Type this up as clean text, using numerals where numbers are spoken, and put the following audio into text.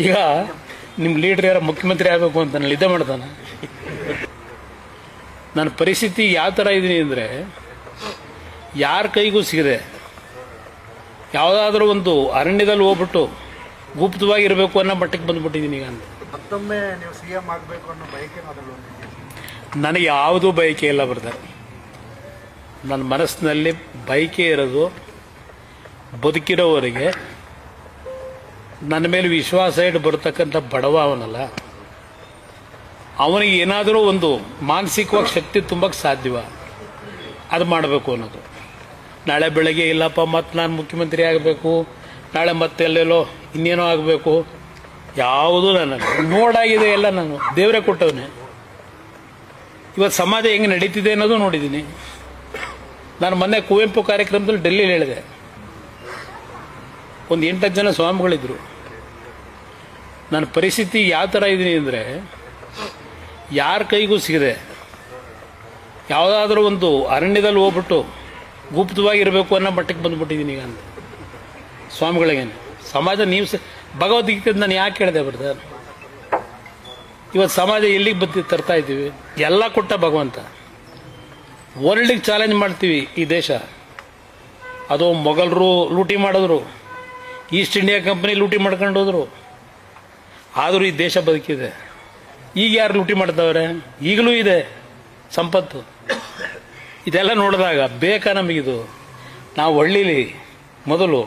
ಈಗ ನಿಮ್ಮ ಲೀಡರ್ ಯಾರು ಮುಖ್ಯಮಂತ್ರಿ ಆಗಬೇಕು ಅಂತ ನಾನು ಇದ್ದೇ ಮಾಡ್ತಾನೆ. ನನ್ನ ಪರಿಸ್ಥಿತಿ ಯಾವ ಥರ ಇದ್ದೀನಿ ಅಂದರೆ, ಯಾರ ಕೈಗೂ ಸಿಗದೆ ಯಾವುದಾದ್ರೂ ಒಂದು ಅರಣ್ಯದಲ್ಲಿ ಹೋಗ್ಬಿಟ್ಟು ಗುಪ್ತವಾಗಿರಬೇಕು ಅನ್ನೋ ಮಟ್ಟಕ್ಕೆ ಬಂದುಬಿಟ್ಟಿದ್ದೀನಿ ಈಗ ಅಂತ. ಮತ್ತೊಮ್ಮೆ ನೀವು ಸಿಎಂ ಆಗಬೇಕು ಅನ್ನೋ ಬಯಕೆ ನನಗೆ ಯಾವುದೂ ಬಯಕೆ ಇಲ್ಲ ಬರ್ತಾರೆ. ನನ್ನ ಮನಸ್ಸಿನಲ್ಲಿ ಬಯಕೆ ಇರೋದು ಬದುಕಿರೋವರೆಗೆ ನನ್ನ ಮೇಲೆ ವಿಶ್ವಾಸ ಇಟ್ಟು ಬರ್ತಕ್ಕಂಥ ಬಡವ ಅವನಲ್ಲ, ಅವನಿಗೆ ಏನಾದರೂ ಒಂದು ಮಾನಸಿಕವಾಗಿ ಶಕ್ತಿ ತುಂಬಕ್ಕೆ ಸಾಧ್ಯವ ಅದು ಮಾಡಬೇಕು ಅನ್ನೋದು. ನಾಳೆ ಬೆಳಗ್ಗೆ ಇಲ್ಲಪ್ಪ ಮತ್ತೆ ನಾನು ಮುಖ್ಯಮಂತ್ರಿ ಆಗಬೇಕು, ನಾಳೆ ಮತ್ತೆ ಎಲ್ಲೆಲ್ಲೋ ಇನ್ನೇನೋ ಆಗಬೇಕು, ಯಾವುದೂ ನನಗೆ ನೋಡಾಗಿದೆ. ಎಲ್ಲ ನಾನು ದೇವರೇ ಕೊಟ್ಟವನೇ. ಇವತ್ತು ಸಮಾಜ ಹೆಂಗೆ ನಡೀತಿದೆ ಅನ್ನೋದು ನೋಡಿದ್ದೀನಿ. ನಾನು ಮೊನ್ನೆ ಕುವೆಂಪು ಕಾರ್ಯಕ್ರಮದಲ್ಲಿ ಡೆಲ್ಲಿಲಿ ಹೇಳಿದೆ, ಒಂದು 8-10 ಜನ ಸ್ವಾಮಿಗಳಿದ್ರು. ನನ್ನ ಪರಿಸ್ಥಿತಿ ಯಾವ ಥರ ಇದ್ದೀನಿ ಅಂದರೆ, ಯಾರ ಕೈಗೂ ಸಿಗದೆ ಯಾವುದಾದ್ರೂ ಒಂದು ಅರಣ್ಯದಲ್ಲಿ ಹೋಗ್ಬಿಟ್ಟು ಗುಪ್ತವಾಗಿರಬೇಕು ಅನ್ನೋ ಮಟ್ಟಕ್ಕೆ ಬಂದುಬಿಟ್ಟಿದ್ದೀನಿ ಈಗ ಅಂತ. ಸ್ವಾಮಿಗಳಿಗೇನೆ ಸಮಾಜ ನೀವು ಭಗವದ್ಗೀತೆ ನಾನು ಯಾಕೆ ಹೇಳಿದೆ ಬರ್ತಾರೆ. ಇವತ್ತು ಸಮಾಜ ಎಲ್ಲಿಗೆ ತರ್ತಾ ಇದ್ದೀವಿ? ಎಲ್ಲ ಕೊಟ್ಟ ಭಗವಂತ. ವರ್ಲ್ಡಿಗೆ ಚಾಲೆಂಜ್ ಮಾಡ್ತೀವಿ ಈ ದೇಶ. ಅದು ಮೊಘಲರು ಲೂಟಿ ಮಾಡಿದ್ರು, ಈಸ್ಟ್ ಇಂಡಿಯಾ ಕಂಪ್ನಿ ಲೂಟಿ ಮಾಡ್ಕೊಂಡು ಹೋದ್ರು, ಆದರೂ ಈ ದೇಶ ಬದುಕಿದೆ. ಈಗ ಯಾರು ಲೂಟಿ ಮಾಡ್ತಾವ್ರೆ? ಈಗಲೂ ಇದೆ ಸಂಪತ್ತು. ಇದೆಲ್ಲ ನೋಡಿದಾಗ ಬೇಕಾ ನಮಗಿದು? ನಾವು ಹಳ್ಳೀಲಿ ಮೊದಲು